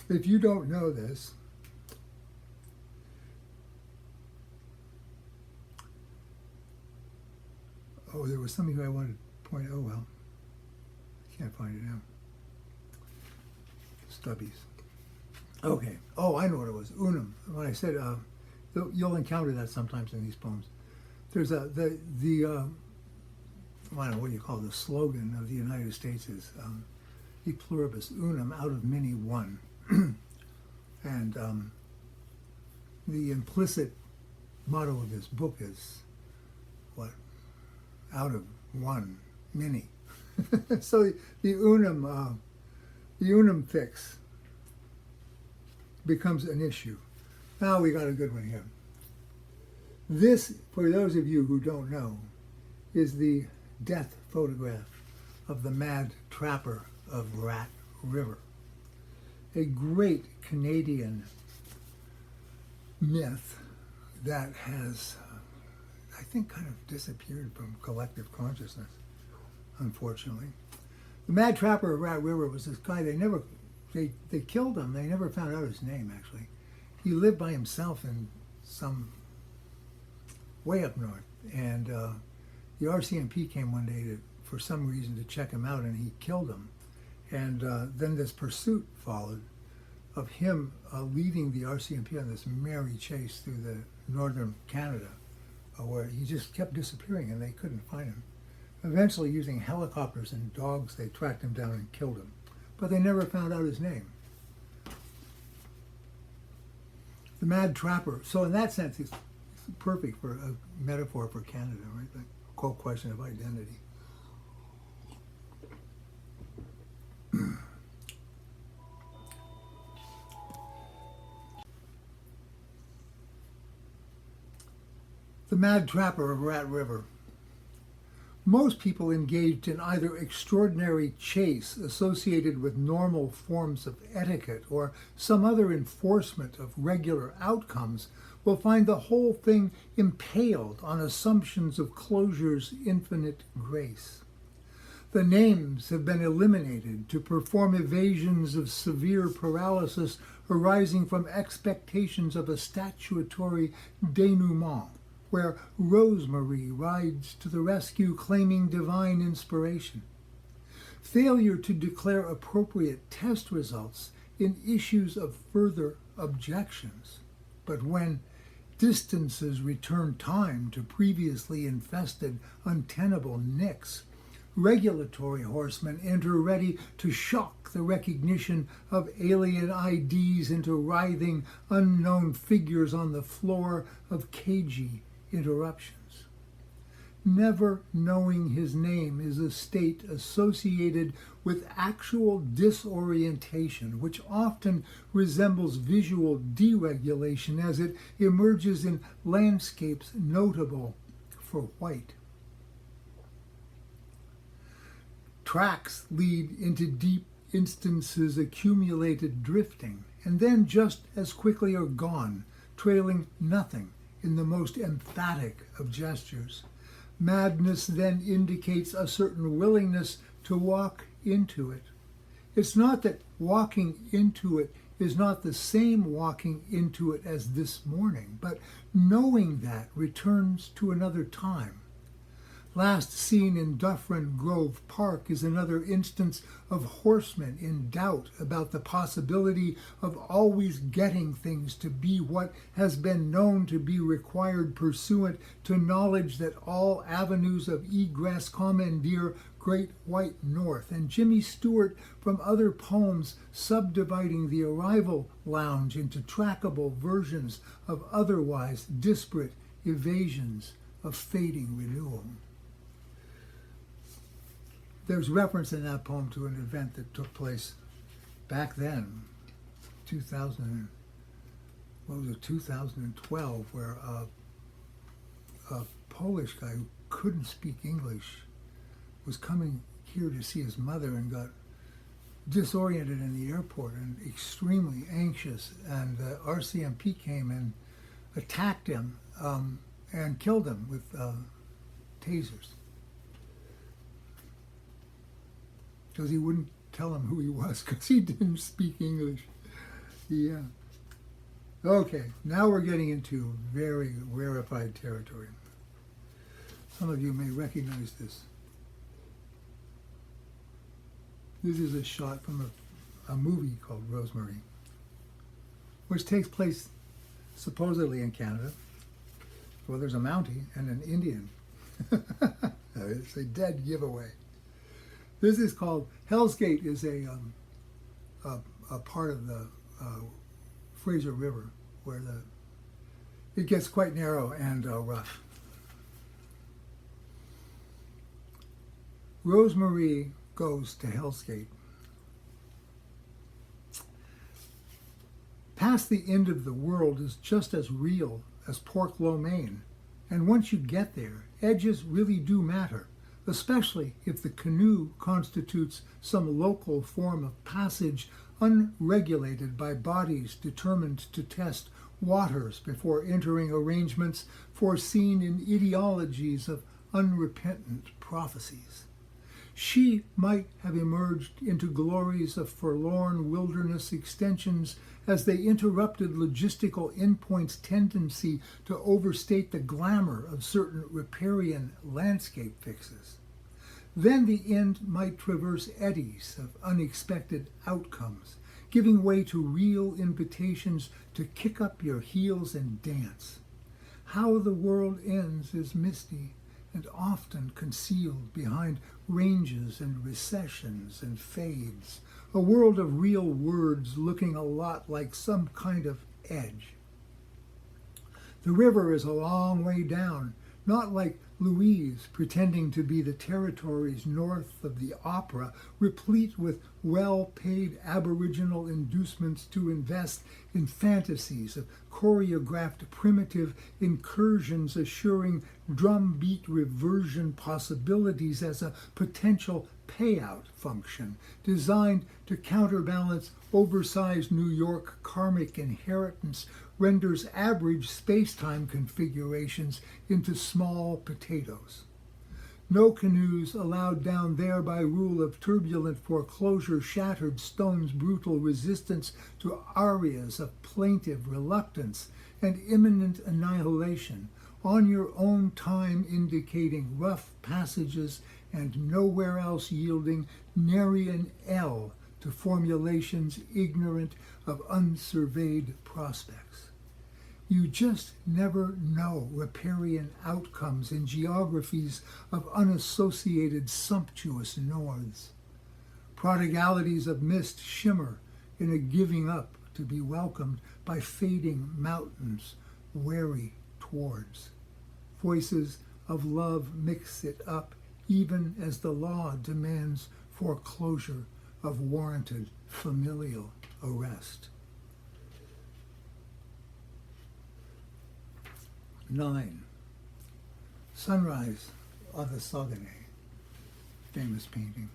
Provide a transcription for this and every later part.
If you don't know this, oh, there was something I wanted to point. Oh well, I can't find it now. Stubbies. Okay. Oh, I know what it was. Unum. When I said, you'll encounter that sometimes in these poems. There's I don't know what you call it, the slogan of the United States is "E pluribus unum," out of many one, and the implicit motto of this book is what? Out of one, many. So the unum fix becomes an issue. Now we got a good one here. This, for those of you who don't know, is the death photograph of the mad trapper of Rat River, a great Canadian myth that has, I think, kind of disappeared from collective consciousness, unfortunately. The mad trapper of Rat River was this guy. They killed him. They never found out his name, actually. He lived by himself in some way up north, and the RCMP came one day for some reason to check him out, and he killed him. And then this pursuit followed of him leading the RCMP on this merry chase through the northern Canada, where he just kept disappearing and they couldn't find him. Eventually, using helicopters and dogs, they tracked him down and killed him. But they never found out his name. The mad trapper. So in that sense, it's perfect for a metaphor for Canada, right? The whole question of identity. The mad trapper of Rat River. Most people engaged in either extraordinary chase associated with normal forms of etiquette or some other enforcement of regular outcomes will find the whole thing impaled on assumptions of closure's infinite grace. The names have been eliminated to perform evasions of severe paralysis arising from expectations of a statutory denouement, where Rosemary rides to the rescue claiming divine inspiration. Failure to declare appropriate test results in issues of further objections. But when distances return time to previously infested untenable nicks, regulatory horsemen enter ready to shock the recognition of alien IDs into writhing unknown figures on the floor of cagey interruptions. Never knowing his name is a state associated with actual disorientation, which often resembles visual deregulation as it emerges in landscapes notable for white. Tracks lead into deep instances accumulated drifting, and then just as quickly are gone, trailing nothing in the most emphatic of gestures. Madness then indicates a certain willingness to walk into it. It's not that walking into it is not the same walking into it as this morning, but knowing that returns to another time. Last seen in Dufferin Grove Park is another instance of horsemen in doubt about the possibility of always getting things to be what has been known to be required pursuant to knowledge that all avenues of egress commandeer Great White North, and Jimmy Stewart from other poems subdividing the arrival lounge into trackable versions of otherwise disparate evasions of fading renewal. There's reference in that poem to an event that took place back then, 2012, where a Polish guy who couldn't speak English was coming here to see his mother and got disoriented in the airport and extremely anxious. And the RCMP came and attacked him and killed him with tasers, because he wouldn't tell him who he was because he didn't speak English. Yeah. Okay, now we're getting into very rarefied territory. Some of you may recognize this. This is a shot from a movie called Rosemary, which takes place supposedly in Canada. Well, there's a Mountie and an Indian. It's a dead giveaway. This is called, Hell's Gate is a part of the Fraser River where it gets quite narrow and rough. Rosemary goes to Hell's Gate. Past the end of the world is just as real as Pork Lo Main, and once you get there, edges really do matter, especially if the canoe constitutes some local form of passage unregulated by bodies determined to test waters before entering arrangements foreseen in ideologies of unrepentant prophecies. She might have emerged into glories of forlorn wilderness extensions as they interrupted logistical endpoints' tendency to overstate the glamour of certain riparian landscape fixes. Then the end might traverse eddies of unexpected outcomes, giving way to real invitations to kick up your heels and dance. How the world ends is misty and often concealed behind ranges and recessions and fades, a world of real words looking a lot like some kind of edge. The river is a long way down, not like Louise pretending to be the territories north of the opera, replete with well-paid Aboriginal inducements to invest in fantasies of choreographed primitive incursions assuring drumbeat reversion possibilities as a potential payout function designed to counterbalance oversized New York karmic inheritance renders average space-time configurations into small potatoes. No canoes allowed down there by rule of turbulent foreclosure shattered stone's brutal resistance to arias of plaintive reluctance and imminent annihilation, on your own time indicating rough passages and nowhere else yielding nary an L to formulations ignorant of unsurveyed prospects. You just never know riparian outcomes in geographies of unassociated sumptuous norths. Prodigalities of mist shimmer in a giving up to be welcomed by fading mountains wary towards. Voices of love mix it up even as the law demands foreclosure of warranted familial arrest. 9. Sunrise on the Saguenay, famous painting.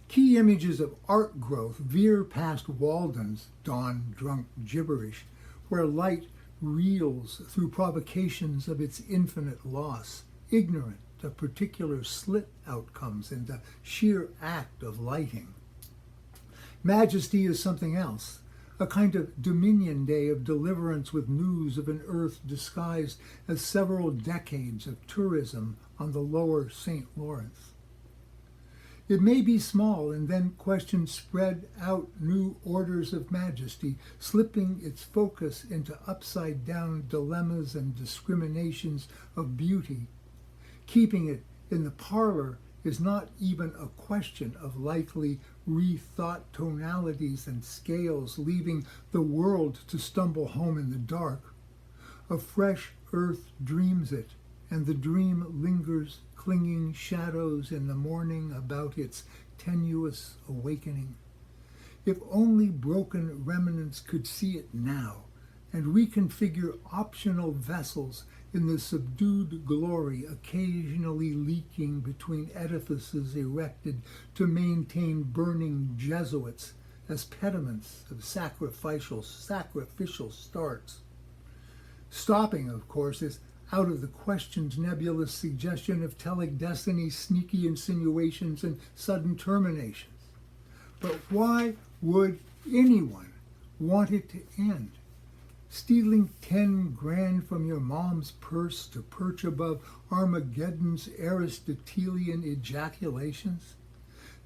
Key images of art growth veer past Walden's dawn-drunk gibberish, where light reels through provocations of its infinite loss, ignorant of particular slit outcomes in the sheer act of lighting. Majesty is something else, a kind of Dominion Day of deliverance with news of an earth disguised as several decades of tourism on the lower St. Lawrence. It may be small, and then questions spread out new orders of majesty, slipping its focus into upside-down dilemmas and discriminations of beauty. Keeping it in the parlor is not even a question of likely rethought tonalities and scales, leaving the world to stumble home in the dark. A fresh earth dreams it, and the dream lingers clinging shadows in the morning about its tenuous awakening. If only broken remnants could see it now and reconfigure optional vessels in the subdued glory occasionally leaking between edifices erected to maintain burning Jesuits as pediments of sacrificial starts. Stopping, of course, is out of the question's nebulous suggestion of telic destiny's sneaky insinuations and sudden terminations. But why would anyone want it to end? Stealing 10 grand from your mom's purse to perch above Armageddon's Aristotelian ejaculations?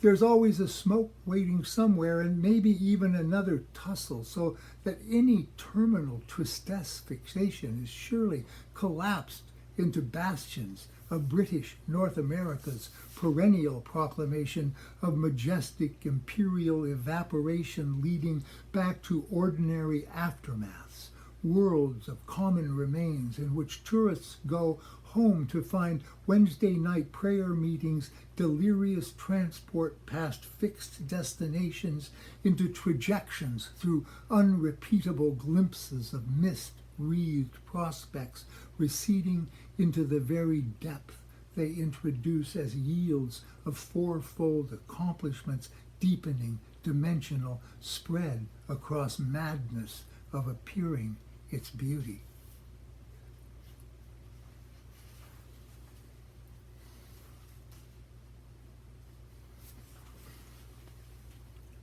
There's always a smoke waiting somewhere, and maybe even another tussle, so that any terminal tristesse fixation is surely collapsed into bastions of British North America's perennial proclamation of majestic imperial evaporation leading back to ordinary aftermaths, worlds of common remains in which tourists go home to find Wednesday night prayer meetings delirious transport past fixed destinations into trajections through unrepeatable glimpses of mist-wreathed prospects receding into the very depth they introduce as yields of fourfold accomplishments deepening dimensional spread across madness of appearing its beauty.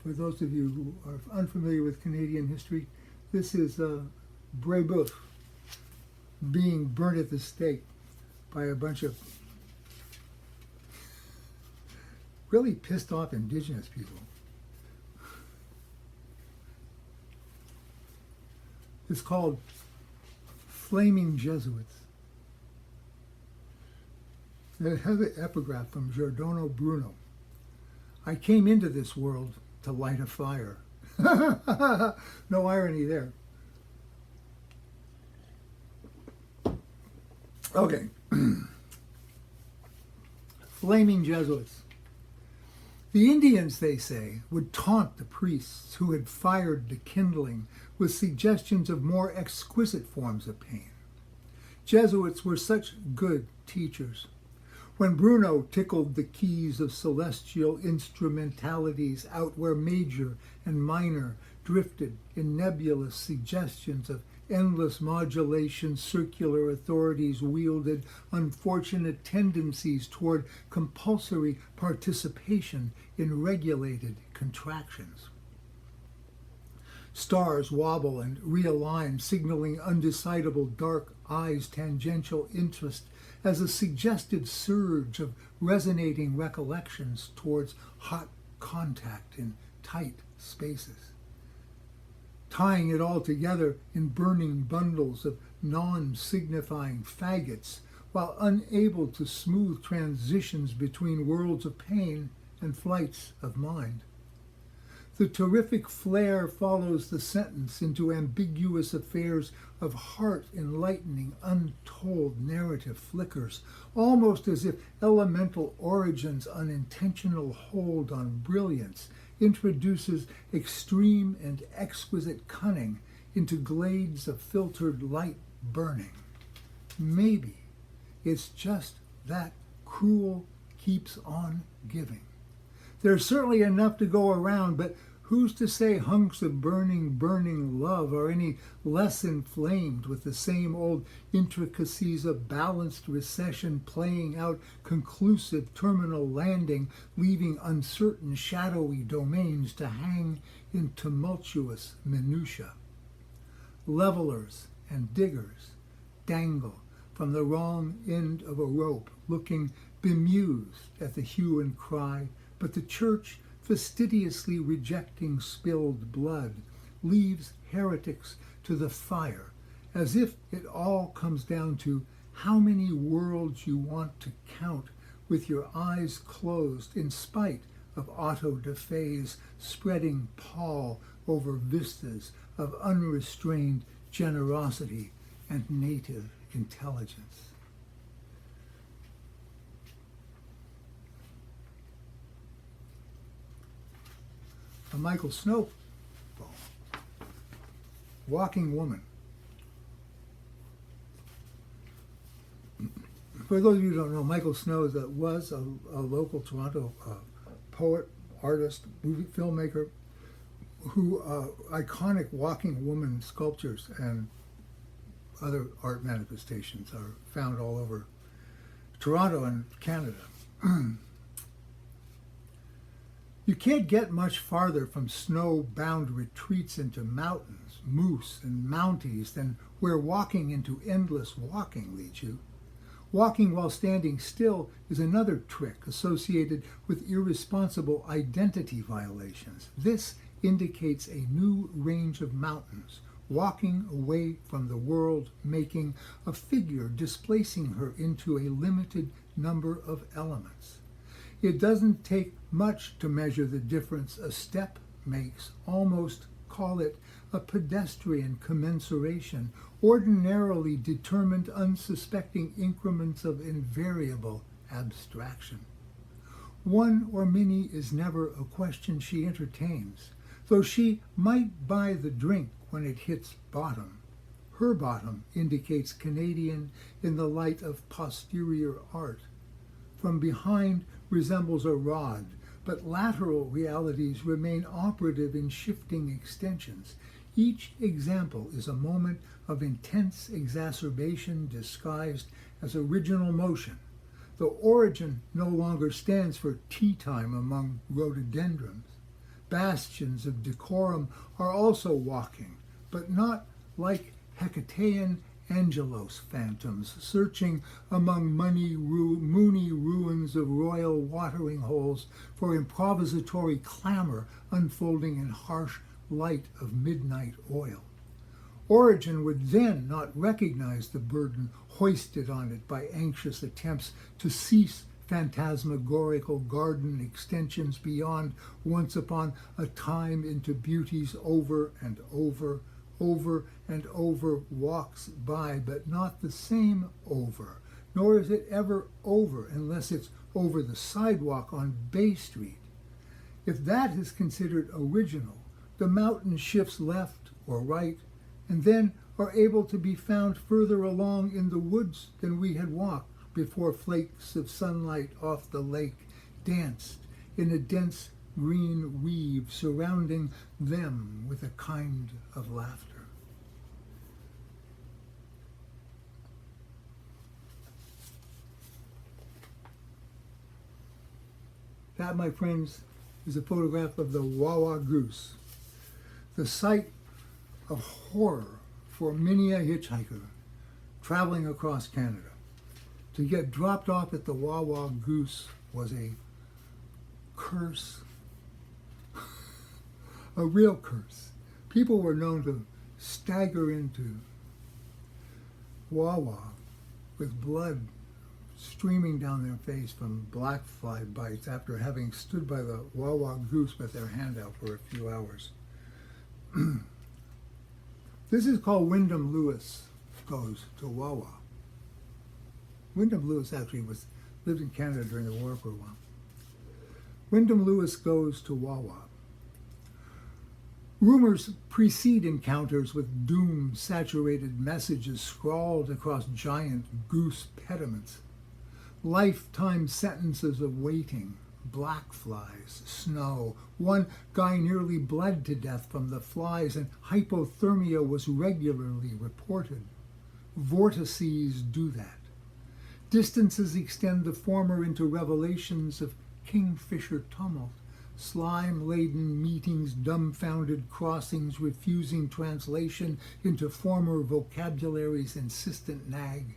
For those of you who are unfamiliar with Canadian history, this is Brebeuf being burnt at the stake by a bunch of really pissed off indigenous people. It's called Flaming Jesuits. It has an epigraph from Giordano Bruno. I came into this world to light a fire. No irony there. Okay. Flaming Jesuits. The Indians, they say, would taunt the priests who had fired the kindling with suggestions of more exquisite forms of pain. Jesuits were such good teachers. When Bruno tickled the keys of celestial instrumentalities out where major and minor drifted in nebulous suggestions of endless modulation, circular authorities wielded unfortunate tendencies toward compulsory participation in regulated contractions. Stars wobble and realign, signaling undecidable dark eyes' tangential interest as a suggested surge of resonating recollections towards hot contact in tight spaces. Tying it all together in burning bundles of non-signifying faggots, while unable to smooth transitions between worlds of pain and flights of mind. The terrific flare follows the sentence into ambiguous affairs of heart-enlightening, untold narrative flickers, almost as if elemental origin's unintentional hold on brilliance introduces extreme and exquisite cunning into glades of filtered light burning. Maybe it's just that cruel keeps on giving. There's certainly enough to go around, but who's to say hunks of burning love are any less inflamed with the same old intricacies of balanced recession playing out conclusive terminal landing, leaving uncertain shadowy domains to hang in tumultuous minutiae. Levelers and diggers dangle from the wrong end of a rope, looking bemused at the hue and cry, but the church, fastidiously rejecting spilled blood, leaves heretics to the fire, as if it all comes down to how many worlds you want to count with your eyes closed in spite of auto-da-fe's spreading pall over vistas of unrestrained generosity and native intelligence. A Michael Snow poem, Walking Woman. For those of you who don't know, Michael Snow was a local Toronto poet, artist, movie filmmaker, who iconic walking woman sculptures and other art manifestations are found all over Toronto and Canada. You can't get much farther from snow-bound retreats into mountains, moose, and mounties than where walking into endless walking leads you. Walking while standing still is another trick associated with irresponsible identity violations. This indicates a new range of mountains, walking away from the world, making a figure, displacing her into a limited number of elements. It doesn't take much to measure the difference a step makes, almost call it a pedestrian commensuration, ordinarily determined unsuspecting increments of invariable abstraction. One or many is never a question she entertains, though she might buy the drink when it hits bottom. Her bottom indicates Canadian in the light of posterior art. From behind resembles a rod, but lateral realities remain operative in shifting extensions. Each example is a moment of intense exacerbation disguised as original motion. The origin no longer stands for tea time among rhododendrons. Bastions of decorum are also walking, but not like Hecatean Angelos phantoms searching among moony ruins of royal watering holes for improvisatory clamor unfolding in harsh light of midnight oil. Origin would then not recognize the burden hoisted on it by anxious attempts to cease phantasmagorical garden extensions beyond once upon a time into beauty's over and over and over walks by, but not the same over, nor is it ever over unless it's over the sidewalk on Bay Street. If that is considered original, the mountain shifts left or right, and then are able to be found further along in the woods than we had walked before flakes of sunlight off the lake danced in a dense green weave surrounding them with a kind of laughter. That, my friends, is a photograph of the Wawa goose, the sight of horror for many a hitchhiker traveling across Canada. To get dropped off at the Wawa goose was a curse, a real curse. People were known to stagger into Wawa with blood streaming down their face from black fly bites after having stood by the Wawa goose with their hand out for a few hours. This is called Wyndham Lewis Goes to Wawa. Wyndham Lewis actually lived in Canada during the war for a while. Wyndham Lewis Goes to Wawa. Rumors precede encounters with doom-saturated messages scrawled across giant goose pediments. Lifetime sentences of waiting, black flies, snow. One guy nearly bled to death from the flies, and hypothermia was regularly reported. Vortices do that. Distances extend the former into revelations of kingfisher tumult, slime-laden meetings, dumbfounded crossings refusing translation into former vocabulary's insistent nag.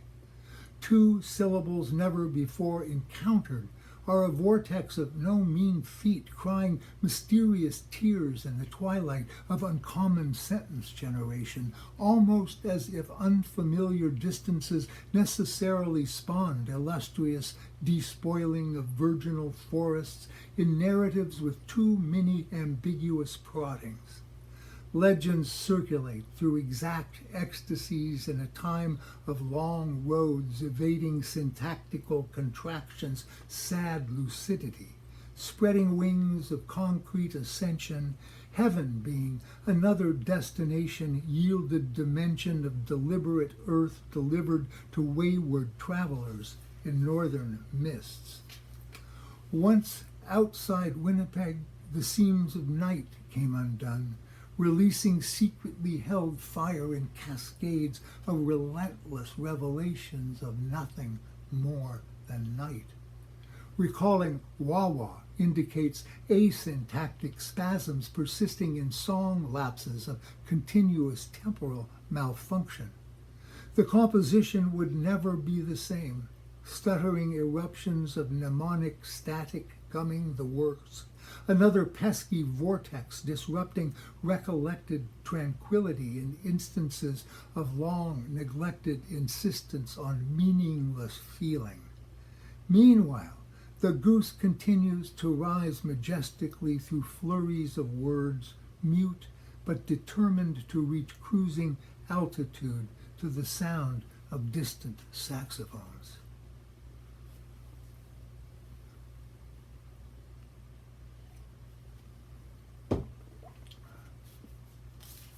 Two syllables never before encountered are a vortex of no mean feat, crying mysterious tears in the twilight of uncommon sentence generation, almost as if unfamiliar distances necessarily spawned illustrious despoiling of virginal forests in narratives with too many ambiguous proddings. Legends circulate through exact ecstasies in a time of long roads evading syntactical contractions, sad lucidity, spreading wings of concrete ascension, heaven being another destination yielded dimension of deliberate earth delivered to wayward travelers in northern mists. Once outside Winnipeg, the seams of night came undone, releasing secretly held fire in cascades of relentless revelations of nothing more than night. Recalling wah-wah indicates asyntactic spasms persisting in song lapses of continuous temporal malfunction. The composition would never be the same, stuttering eruptions of mnemonic static gumming the works, another pesky vortex disrupting recollected tranquility in instances of long neglected insistence on meaningless feeling. Meanwhile, the goose continues to rise majestically through flurries of words, mute but determined to reach cruising altitude to the sound of distant saxophones.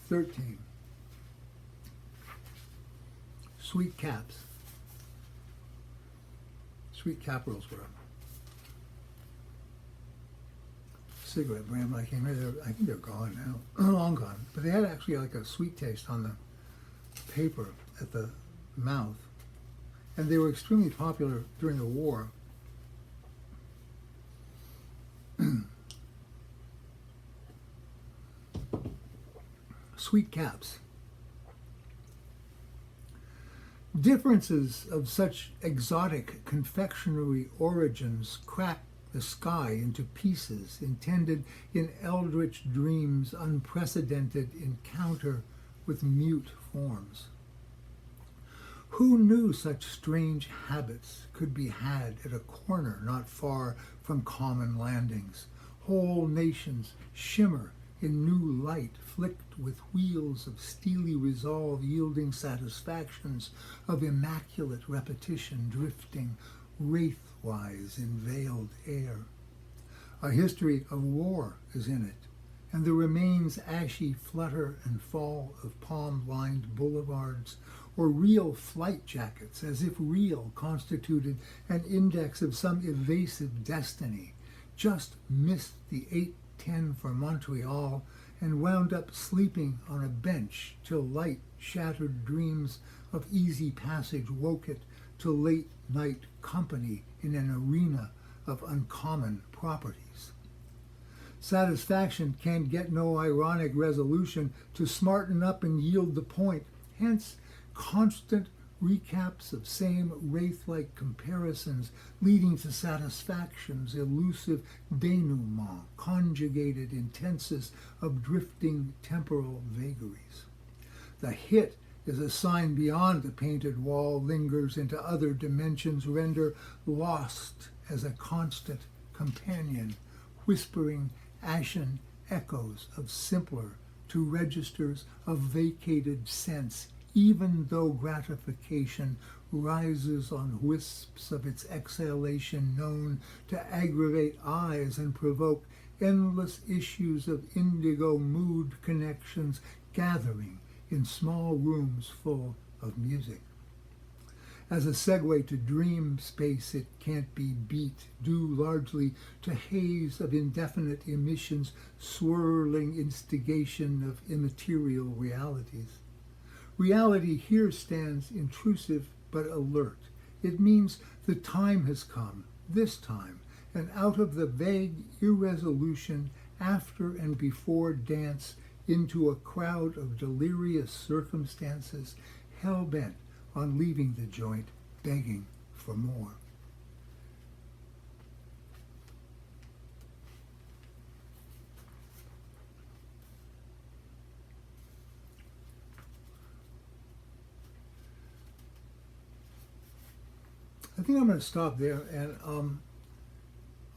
"13. Sweet caps. Sweet Caprals were a cigarette brand when I came here. I think they're gone now, long gone. But they had actually like a sweet taste on the paper at the mouth. And they were extremely popular during the war. Sweet caps. Differences of such exotic confectionery origins crack the sky into pieces intended in eldritch dreams' unprecedented encounter with mute forms. Who knew such strange habits could be had at a corner not far from common landings? Whole nations shimmer in new light, flicked with wheels of steely resolve, yielding satisfactions of immaculate repetition, drifting wraithwise in veiled air. A history of war is in it, and the remains ashy flutter and fall of palm-lined boulevards, or real flight jackets, as if real constituted an index of some evasive destiny, just missed the 8:10 for Montreal and wound up sleeping on a bench till light shattered dreams of easy passage woke it to late night company in an arena of uncommon properties. Satisfaction can't get no ironic resolution to smarten up and yield the point, hence constant recaps of same wraith-like comparisons leading to satisfaction's elusive denouement, conjugated intenses of drifting temporal vagaries. The hit is a sign beyond the painted wall, lingers into other dimensions, render lost as a constant companion, whispering ashen echoes of simpler to registers of vacated sense, even though gratification rises on wisps of its exhalation known to aggravate eyes and provoke endless issues of indigo mood connections gathering in small rooms full of music. As a segue to dream space, it can't be beat, due largely to haze of indefinite emissions, swirling instigation of immaterial realities. Reality here stands intrusive but alert. It means the time has come, this time, and out of the vague irresolution after and before dance into a crowd of delirious circumstances, hell-bent on leaving the joint, begging for more. I think I'm going to stop there, and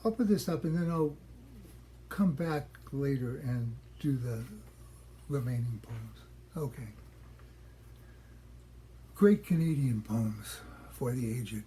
I'll put this up, and then I'll come back later and do the remaining poems. Okay. Great Canadian poems for the aged.